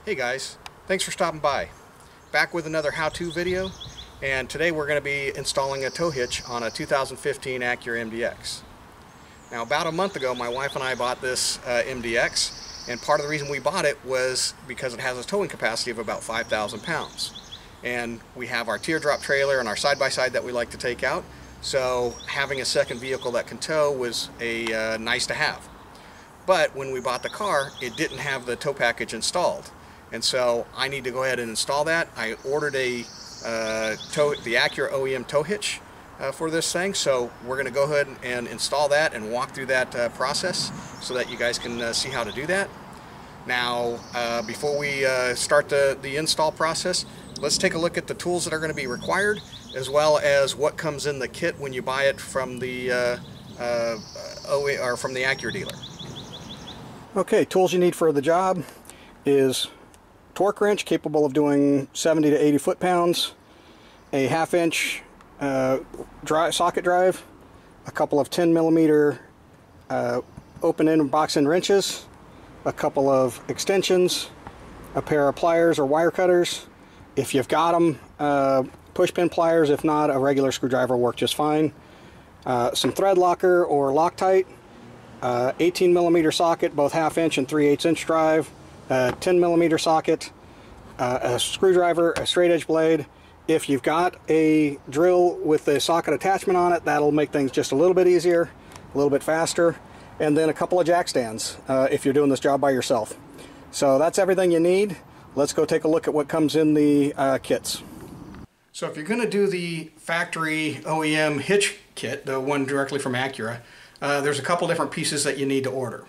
Hey guys, thanks for stopping by. Back with another how-to video, and today we're going to be installing a tow hitch on a 2015 Acura MDX. Now about a month ago my wife and I bought this MDX, and part of the reason we bought it was because it has a towing capacity of about 5,000 pounds. And we have our teardrop trailer and our side-by-side that we like to take out, so having a second vehicle that can tow was a nice to have. But when we bought the car, it didn't have the tow package installed. And so I need to go ahead and install that. I ordered the Acura OEM tow hitch for this thing, so we're going to go ahead and install that and walk through that process so that you guys can see how to do that. Now, before we start the install process, let's take a look at the tools that are going to be required, as well as what comes in the kit when you buy it from the Acura dealer. Okay, tools you need for the job is torque wrench capable of doing 70 to 80 foot-pounds, a 1/2 inch socket drive, a couple of 10mm open-end and box-end wrenches, a couple of extensions, a pair of pliers or wire cutters. If you've got them, push-pin pliers. If not, a regular screwdriver will work just fine. Some thread locker or Loctite, 18mm socket, both 1/2 inch and 3/8 inch drive, a 10mm socket, a screwdriver, a straight edge blade. If you've got a drill with a socket attachment on it, that'll make things just a little bit easier, a little bit faster, and then a couple of jack stands if you're doing this job by yourself. So that's everything you need. Let's go take a look at what comes in the kits. So if you're going to do the factory OEM hitch kit, the one directly from Acura, there's a couple different pieces that you need to order.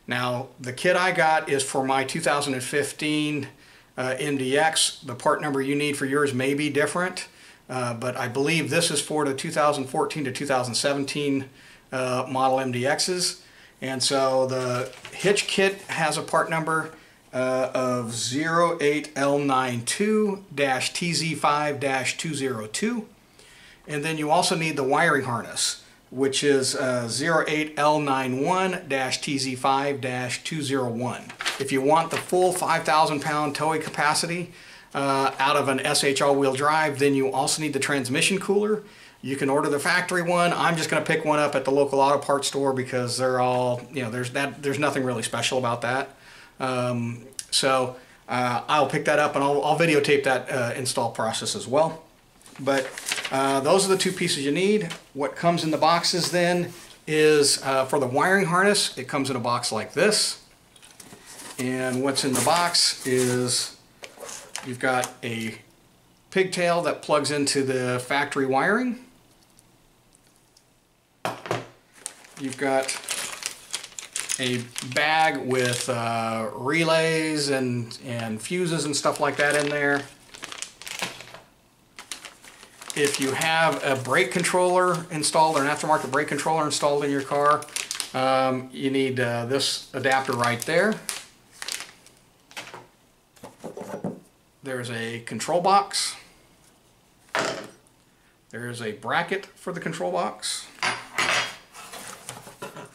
Now, the kit I got is for my 2015 MDX. The part number you need for yours may be different, but I believe this is for the 2014 to 2017 model MDXs. And so the hitch kit has a part number of 08L92-TZ5-202. And then you also need the wiring harness, which is 08L91-TZ5-201. If you want the full 5,000 pound towing capacity out of an SH all-wheel drive, then you also need the transmission cooler. You can order the factory one. I'm just going to pick one up at the local auto parts store because they're all, you know, there's nothing really special about that. So I'll pick that up and I'll videotape that install process as well. But those are the two pieces you need. What comes in the boxes then is for the wiring harness, it comes in a box like this. And what's in the box is you've got a pigtail that plugs into the factory wiring. You've got a bag with relays and fuses and stuff like that in there. If you have a brake controller installed or an aftermarket brake controller installed in your car, you need this adapter right there. There's a control box. There's a bracket for the control box.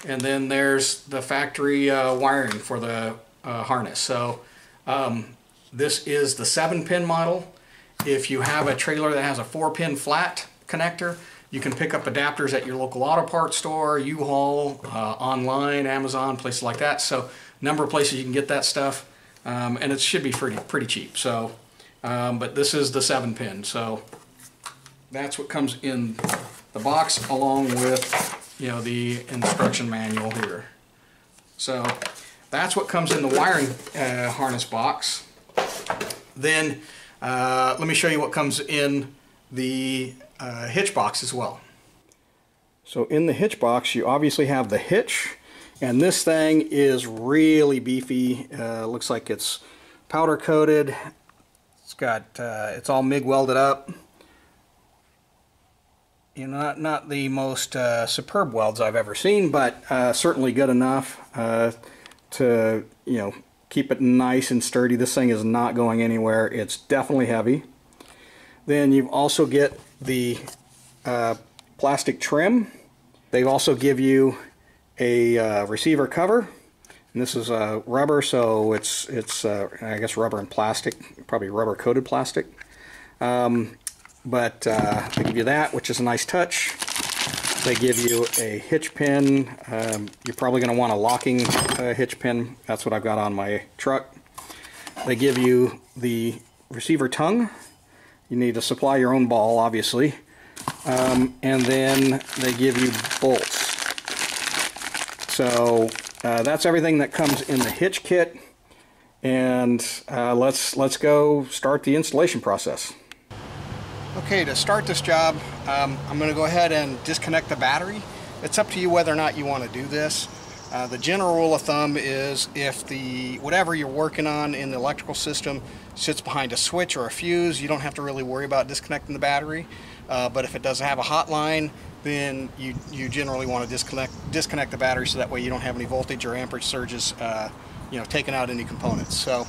And then there's the factory wiring for the harness. So this is the 7-pin model. If you have a trailer that has a 4-pin flat connector, you can pick up adapters at your local auto parts store, U-Haul, online, Amazon, places like that. So a number of places you can get that stuff, and it should be pretty cheap. So, but this is the 7-pin. So that's what comes in the box, along with, you know, the instruction manual here. So that's what comes in the wiring harness box. Then let me show you what comes in the hitch box as well. So in the hitch box you obviously have the hitch, and this thing is really beefy. Looks like it's powder coated. It's got it's all MIG welded up. You know, not the most superb welds I've ever seen, but certainly good enough to, you know, keep it nice and sturdy. This thing is not going anywhere. It's definitely heavy. Then you also get the plastic trim. They also give you a receiver cover, And this is rubber, so it's I guess rubber and plastic, probably rubber coated plastic. But they give you that, which is a nice touch. They give you a hitch pin. You're probably going to want a locking hitch pin. That's what I've got on my truck. They give you the receiver tongue. You need to supply your own ball, obviously. And then they give you bolts. So that's everything that comes in the hitch kit. And let's go start the installation process. Okay, to start this job, I'm going to go ahead and disconnect the battery. It's up to you whether or not you want to do this. The general rule of thumb is if whatever you're working on in the electrical system sits behind a switch or a fuse, you don't have to really worry about disconnecting the battery. But if it does have a hot line, then you generally want to disconnect the battery, so that way you don't have any voltage or amperage surges taking out any components. So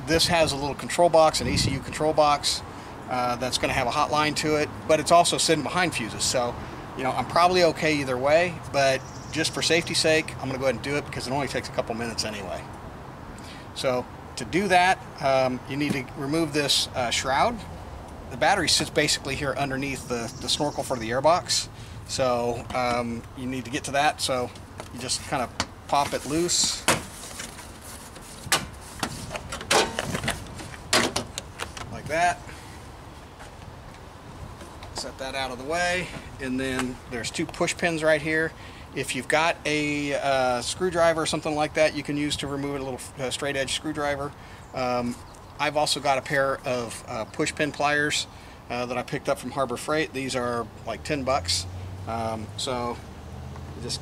this has a little control box, an ECU control box. That's going to have a hot line to it, but it's also sitting behind fuses. So, I'm probably okay either way, but just for safety's sake, I'm going to go ahead and do it because it only takes a couple minutes anyway. So, to do that, you need to remove this shroud. The battery sits basically here underneath the snorkel for the airbox. So, you need to get to that. So, you just kind of pop it loose. Like that. Set that out of the way, and then there's two push pins right here. If you've got a screwdriver or something like that, you can use to remove it, a little straight edge screwdriver. I've also got a pair of push pin pliers that I picked up from Harbor Freight. These are like 10 bucks. So you just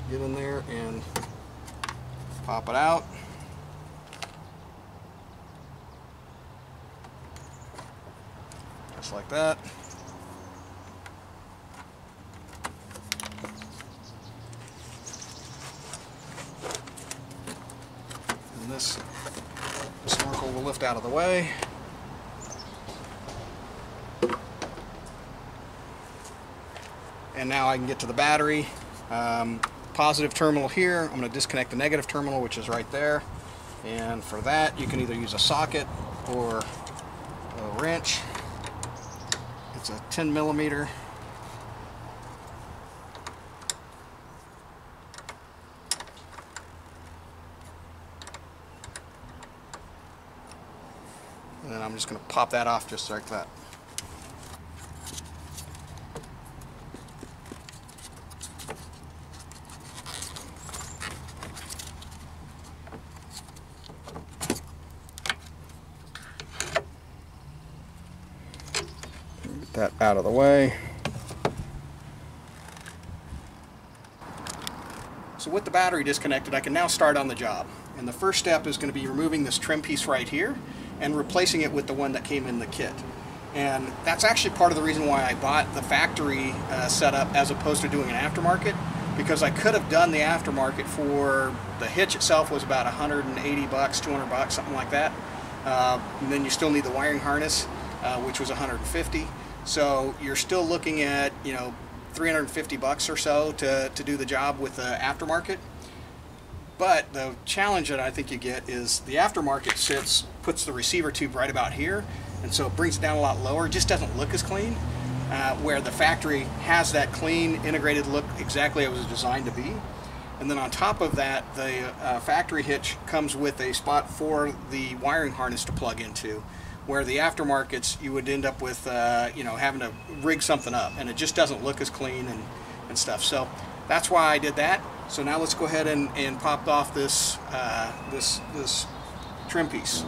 get in there and pop it out. Just like that. And this snorkel will lift out of the way. And now I can get to the battery. Positive terminal here. I'm going to disconnect the negative terminal, which is right there. And for that, you can either use a socket or a wrench. It's a 10 millimeter. And then I'm just going to pop that off just like that. Get that out of the way. So with the battery disconnected, I can now start on the job. And the first step is going to be removing this trim piece right here and replacing it with the one that came in the kit. And that's actually part of the reason why I bought the factory setup as opposed to doing an aftermarket, because I could have done the aftermarket for the hitch itself was about 180 bucks, 200 bucks, something like that. And then you still need the wiring harness, which was 150. So you're still looking at, 350 bucks or so to do the job with the aftermarket. But the challenge that I think you get is the aftermarket puts the receiver tube right about here, and so it brings it down a lot lower. It just doesn't look as clean, where the factory has that clean, integrated look exactly as it was designed to be. And then on top of that, the factory hitch comes with a spot for the wiring harness to plug into, where the aftermarkets you would end up with having to rig something up, and it just doesn't look as clean and stuff. So that's why I did that. So now let's go ahead and pop off this this trim piece.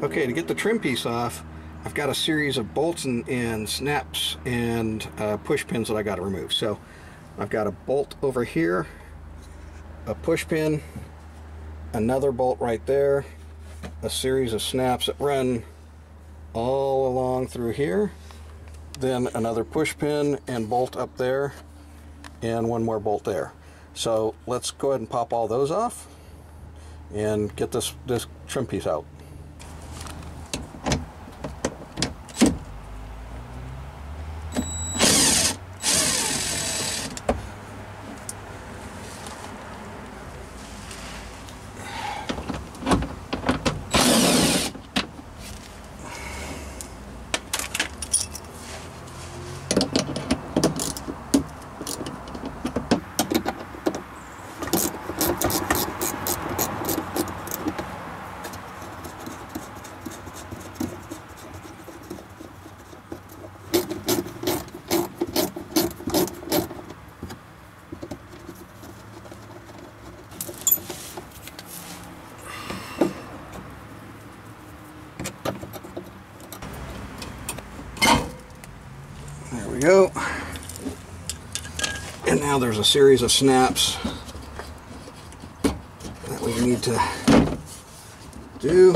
Okay, to get the trim piece off, I've got a series of bolts and snaps and push pins that I got to remove. So I've got a bolt over here, a push pin, another bolt right there, a series of snaps that run all along through here, then another push pin and bolt up there, and one more bolt there. So let's go ahead and pop all those off and get this trim piece out. go. And now there's a series of snaps that we need to do.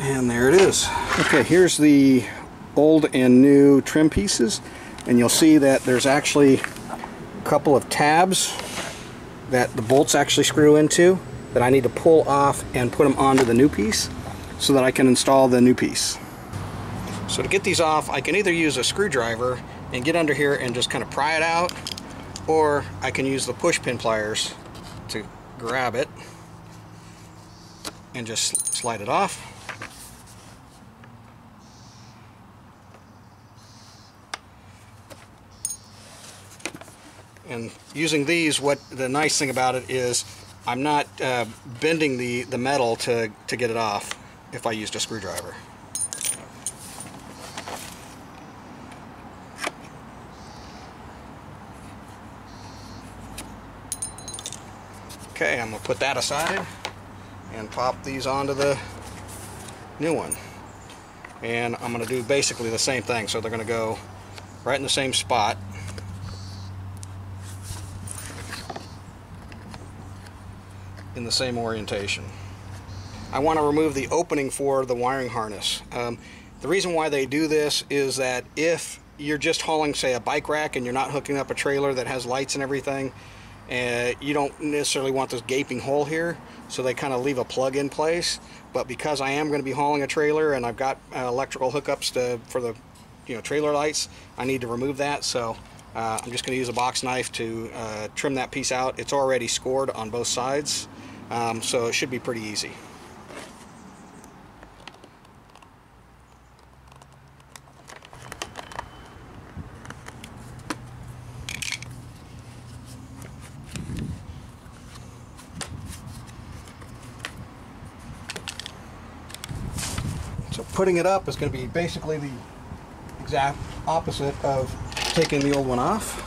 And there it is. Okay, here's the old and new trim pieces, and you'll see that there's actually a couple of tabs that the bolts actually screw into that I need to pull off and put them onto the new piece so that I can install the new piece. So to get these off, I can either use a screwdriver and get under here and just kind of pry it out, or I can use the push pin pliers to grab it and just slide it off. And using these, what the nice thing about it is I'm not bending the metal to get it off if I used a screwdriver. Okay, I'm going to put that aside and pop these onto the new one. And I'm going to do basically the same thing, so they're going to go right in the same spot. In the same orientation. I want to remove the opening for the wiring harness. The reason why they do this is that if you're just hauling, say, a bike rack and you're not hooking up a trailer that has lights and everything, you don't necessarily want this gaping hole here, so they kind of leave a plug in place. But because I am going to be hauling a trailer and I've got electrical hookups for the trailer lights, I need to remove that. So I'm just going to use a box knife to trim that piece out. It's already scored on both sides. So it should be pretty easy. So putting it up is going to be basically the exact opposite of taking the old one off.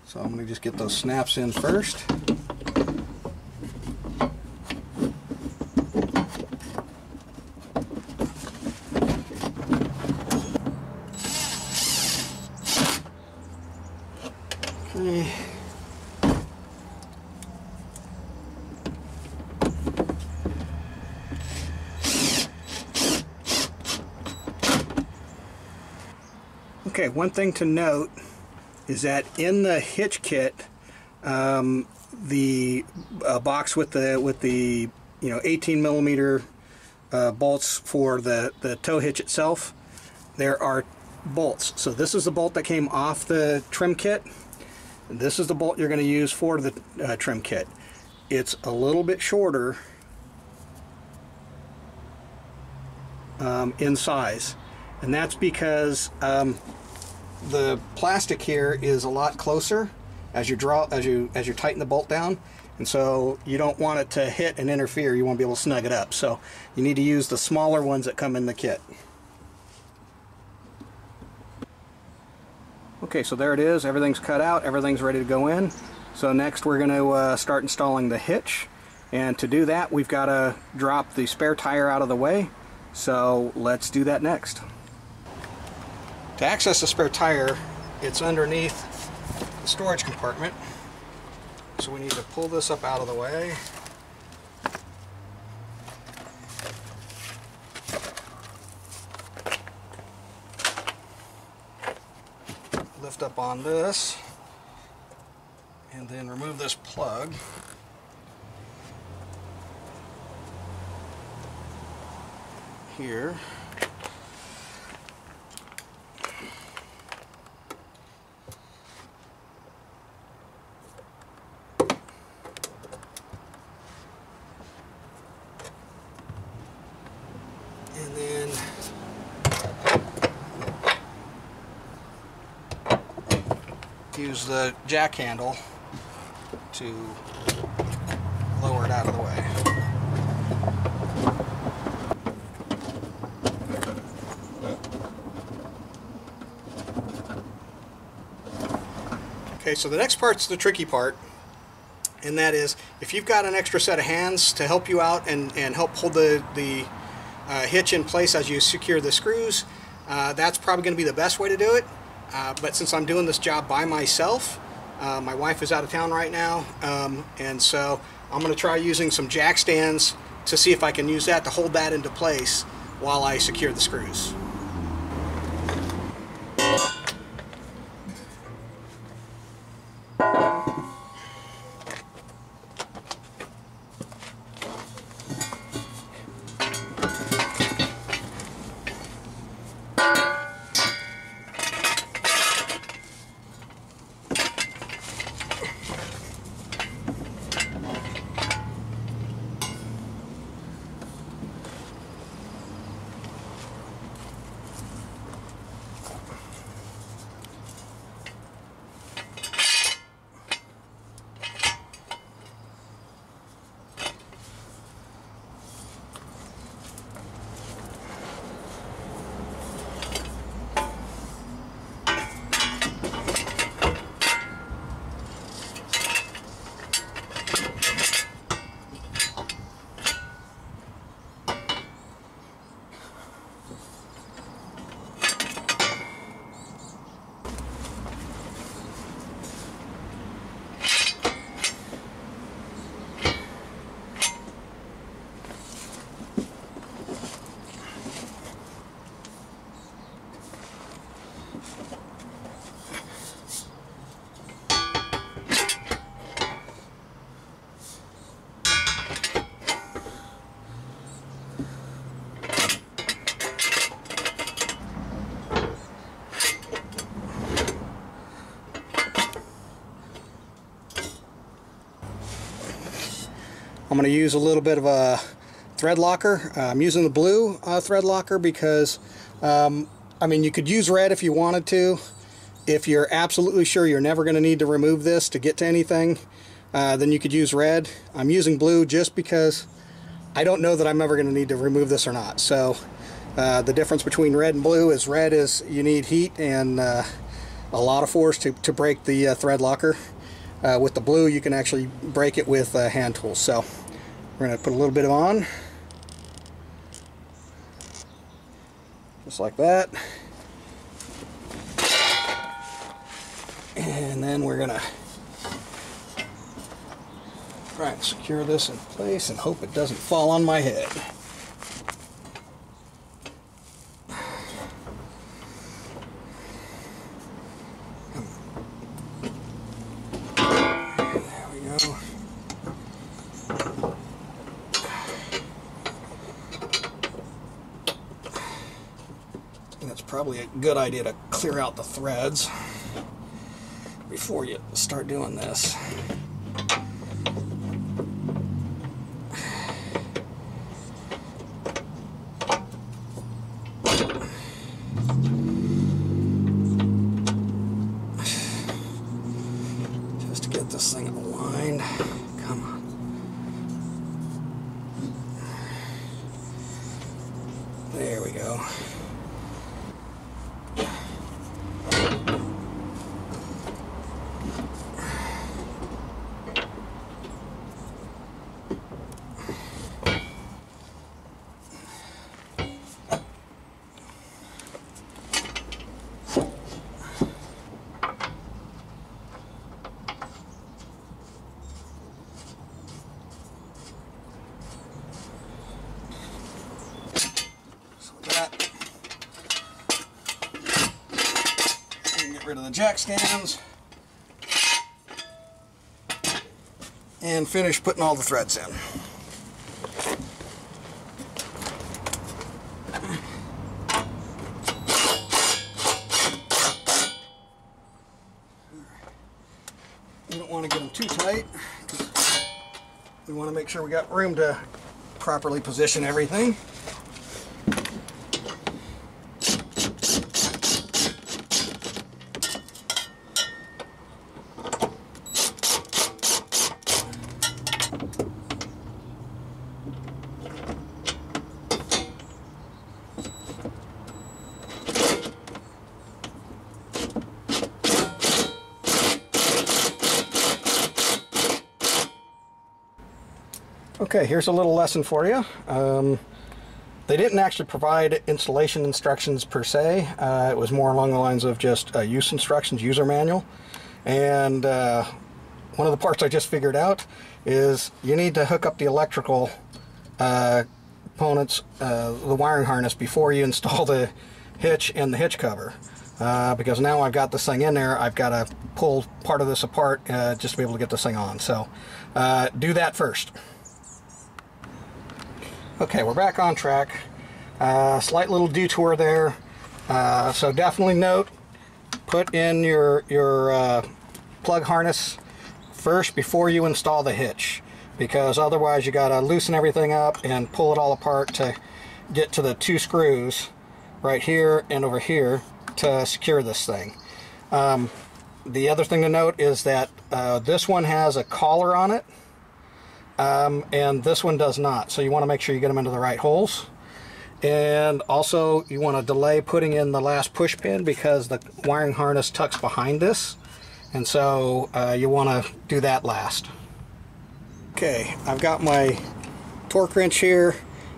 So I'm going to just get those snaps in first. Okay. Okay, one thing to note is that in the Hitch kit, the box with the 18 millimeter bolts for the tow hitch itself, there are bolts. So this is the bolt that came off the trim kit, and this is the bolt you're going to use for the trim kit. It's a little bit shorter in size, and that's because the plastic here is a lot closer as you tighten the bolt down, and so you don't want it to hit and interfere. You want to be able to snug it up, so you need to use the smaller ones that come in the kit. Okay, so there it is. Everything's cut out, everything's ready to go in. So next we're going to start installing the hitch, and to do that we've got to drop the spare tire out of the way, so let's do that next. To access the spare tire, it's underneath the storage compartment, so we need to pull this up out of the way. Lift up on this, and then remove this plug. Here. And then use the jack handle to lower it out of the way. Okay, so the next part's the tricky part, and that is, if you've got an extra set of hands to help you out and help hold the hitch in place as you secure the screws, that's probably going to be the best way to do it. But since I'm doing this job by myself, my wife is out of town right now, and so I'm going to try using some jack stands to see if I can use that to hold that into place while I secure the screws. I'm going to use a little bit of a thread locker. I'm using the blue thread locker because, I mean, you could use red if you wanted to. If you're absolutely sure you're never going to need to remove this to get to anything, then you could use red. I'm using blue just because I don't know that I'm ever going to need to remove this or not. So the difference between red and blue is red is you need heat and a lot of force to break the thread locker. With the blue, you can actually break it with hand tools. So we're going to put a little bit on, just like that, and then we're going to try and secure this in place and hope it doesn't fall on my head. That's probably a good idea to clear out the threads before you start doing this. Just to get this thing aligned. Come on. There we go. Rid of the jack stands and finish putting all the threads in. You don't want to get them too tight. We want to make sure we got room to properly position everything. Okay, here's a little lesson for you. They didn't actually provide installation instructions per se. It was more along the lines of just use instructions, user manual. And one of the parts I just figured out is you need to hook up the electrical components, the wiring harness, before you install the hitch and the hitch cover. Because now I've got this thing in there, I've got to pull part of this apart just to be able to get this thing on. So do that first. Okay, we're back on track. Slight little detour there. So definitely note, put in your plug harness first before you install the hitch, because otherwise you gotta loosen everything up and pull it all apart to get to the 2 screws right here and over here to secure this thing. The other thing to note is that this one has a collar on it, and this one does not, so you want to make sure you get them into the right holes. And also you want to delay putting in the last push pin because the wiring harness tucks behind this, and so you want to do that last. Okay, I've got my torque wrench here.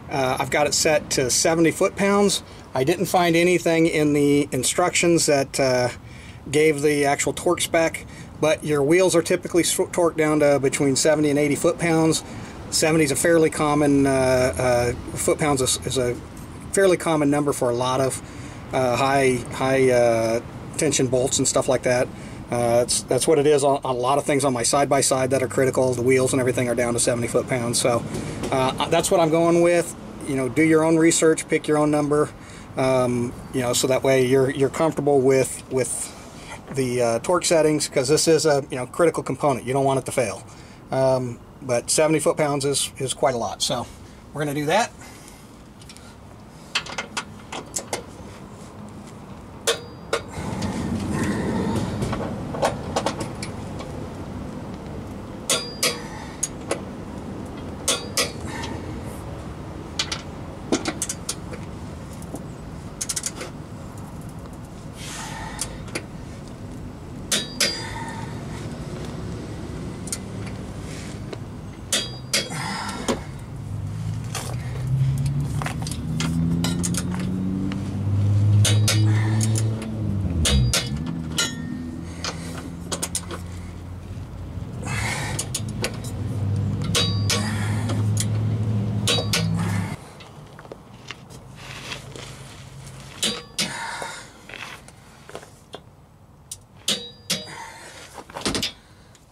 I've got it set to 70 foot-pounds. I didn't find anything in the instructions that gave the actual torque spec, but your wheels are typically torqued down to between 70 and 80 foot-pounds. 70 is a fairly common, foot-pounds is a fairly common number for a lot of high tension bolts and stuff like that. That's what it is on a lot of things on my side-by-side that are critical. The wheels and everything are down to 70 foot-pounds. So that's what I'm going with. You know, do your own research, pick your own number, you know, so that way you're comfortable with the torque settings, because this is a critical component. You don't want it to fail. But 70 foot-pounds is quite a lot. So we're going to do that.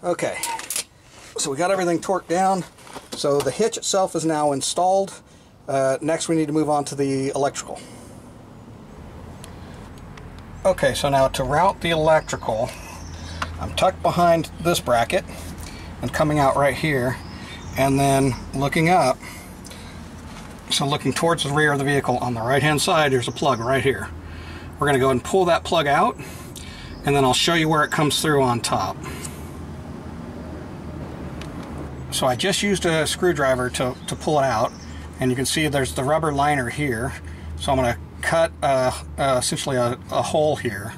Okay, so we got everything torqued down. So the hitch itself is now installed. Next we need to move on to the electrical. Okay, so now to route the electrical, I'm tucked behind this bracket and coming out right here, and then looking up, so looking towards the rear of the vehicle on the right hand side, there's a plug right here. We're going to go ahead and pull that plug out, and then I'll show you where it comes through on top. So I just used a screwdriver to pull it out, and you can see there's the rubber liner here. So I'm going to cut essentially a hole here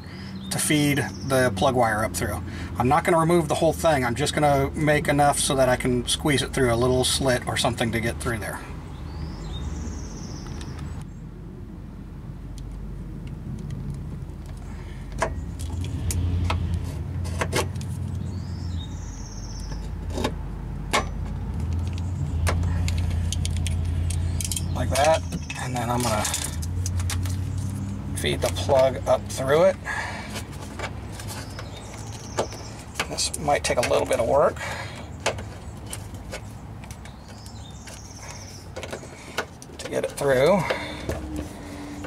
to feed the plug wire up through. I'm not going to remove the whole thing. I'm just going to make enough so that I can squeeze it through a little slit or something to get through there. Like that, and then I'm going to feed the plug up through it. This might take a little bit of work. To get it through.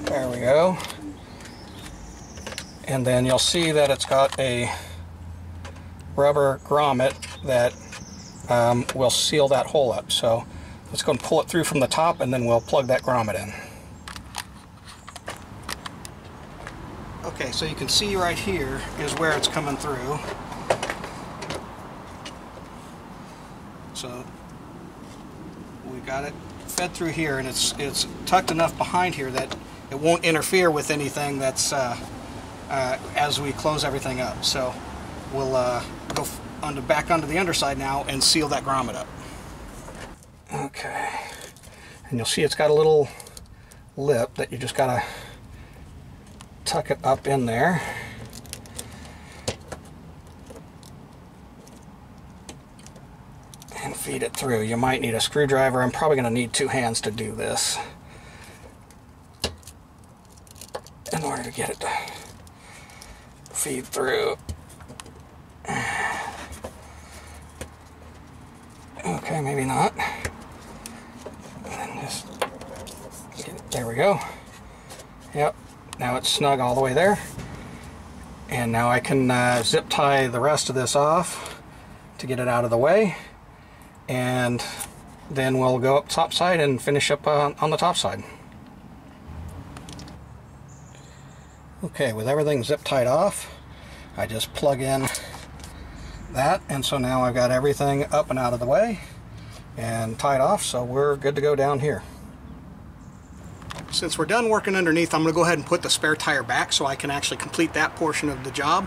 There we go. And then you'll see that it's got a rubber grommet that will seal that hole up. So let's go and pull it through from the top, and then we'll plug that grommet in. Okay, so you can see right here is where it's coming through. So we got it fed through here, and it's tucked enough behind here that it won't interfere with anything that's as we close everything up. So we'll go back onto the underside now and seal that grommet up. Okay, and you'll see it's got a little lip that you just gotta tuck it up in there. And feed it through. You might need a screwdriver. I'm probably going to need 2 hands to do this in order to get it to feed through. Okay, maybe not. And just get it. There we go. Yep, now it's snug all the way there. And now I can zip tie the rest of this off to get it out of the way. And then we'll go up top side and finish up on the top side. Okay, with everything zip tied off, I just plug in that, and so now I've got everything up and out of the way and tied off, so we're good to go down here. Since we're done working underneath, I'm going to go ahead and put the spare tire back so I can actually complete that portion of the job.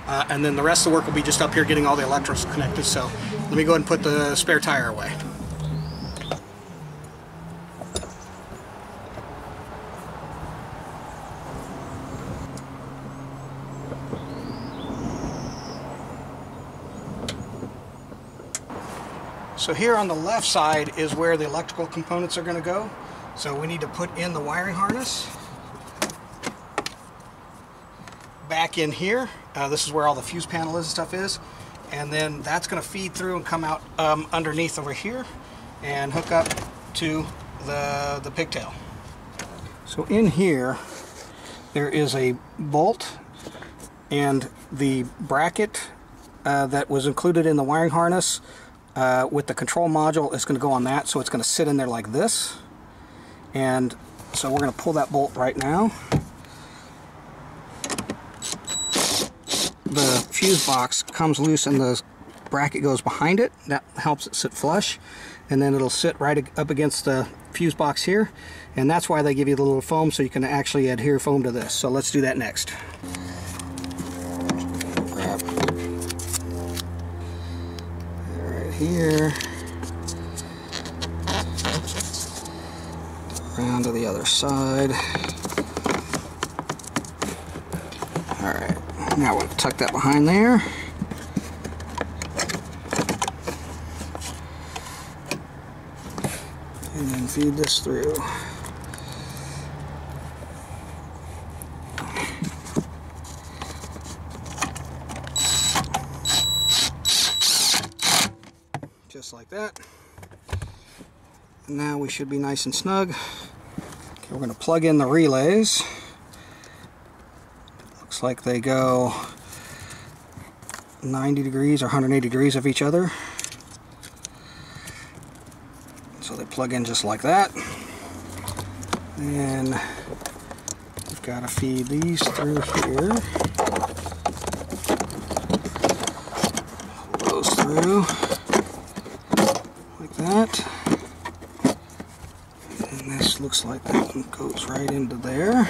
And then the rest of the work will be just up here getting all the electrics connected. So let me go ahead and put the spare tire away. So here on the left side is where the electrical components are going to go. So we need to put in the wiring harness. Back in here, this is where all the fuse panel is and stuff is, and then that's going to feed through and come out underneath over here and hook up to the pigtail. So in here there is a bolt, and the bracket that was included in the wiring harness with the control module is going to go on that, so it's going to sit in there like this. And so we're going to pull that bolt right now. The fuse box comes loose and the bracket goes behind it. That helps it sit flush, and then it'll sit right up against the fuse box here, and that's why they give you the little foam, so you can actually adhere foam to this. So let's do that next. Grab right here, around to the other side. Alright, now we'll tuck that behind there. And then feed this through. Just like that. And now we should be nice and snug. Okay, we're going to plug in the relays. Looks like they go 90 degrees or 180 degrees of each other. So they plug in just like that. And we've got to feed these through here. Pull those through like that. And this looks like that one goes right into there.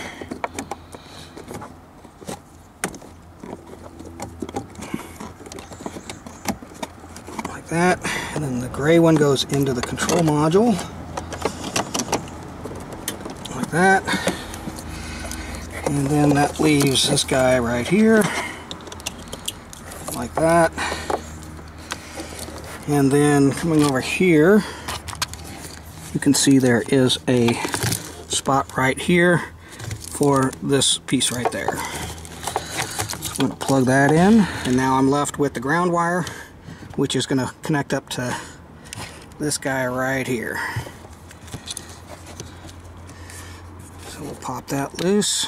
Like that. And then the gray one goes into the control module. Like that. And then that leaves this guy right here. Like that. And then coming over here, you can see there is a spot right here for this piece right there. So I'm going to plug that in, and now I'm left with the ground wire, which is going to connect up to this guy right here. So we'll pop that loose.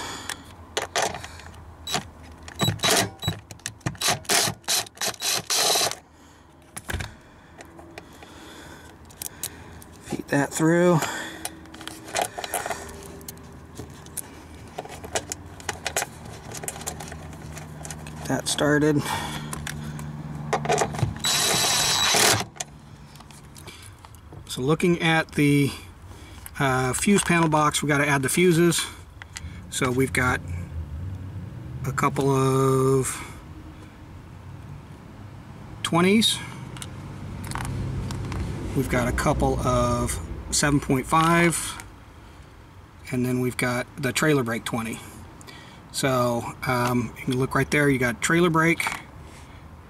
Feed that through. Get that started. So looking at the fuse panel box, we got to add the fuses. So we've got a couple of 20s. We've got a couple of 7.5, and then we've got the trailer brake 20. So you can look right there, you got trailer brake,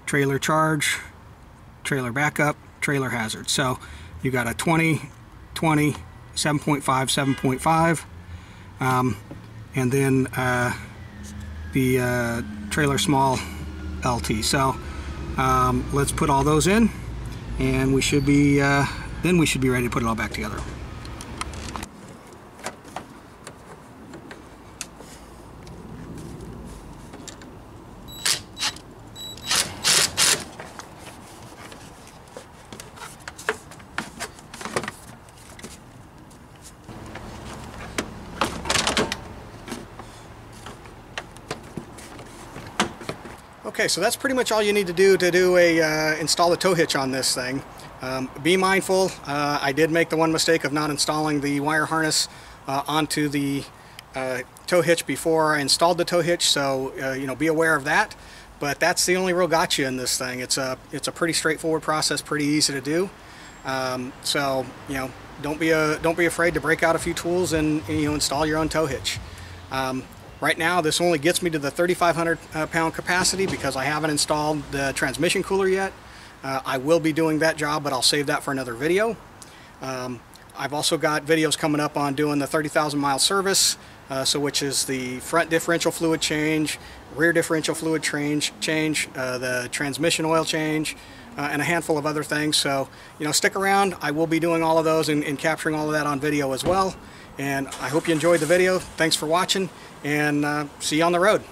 trailer charge, trailer backup, trailer hazard. So you got a 20, 20, 7.5, 7.5, and then the trailer small LT. So let's put all those in, and we should be then we should be ready to put it all back together. Okay, so that's pretty much all you need to do install a tow hitch on this thing. Be mindful, I did make the one mistake of not installing the wire harness onto the tow hitch before I installed the tow hitch, so you know, be aware of that. But that's the only real gotcha in this thing. It's a pretty straightforward process, pretty easy to do. So you know, don't be afraid to break out a few tools and you know, install your own tow hitch. Right now, this only gets me to the 3,500 pound capacity because I haven't installed the transmission cooler yet. I will be doing that job, but I'll save that for another video. I've also got videos coming up on doing the 30,000 mile service, which is the front differential fluid change, rear differential fluid change, the transmission oil change, and a handful of other things. So, you know, stick around. I will be doing all of those and capturing all of that on video as well. And I hope you enjoyed the video. Thanks for watching, and see you on the road.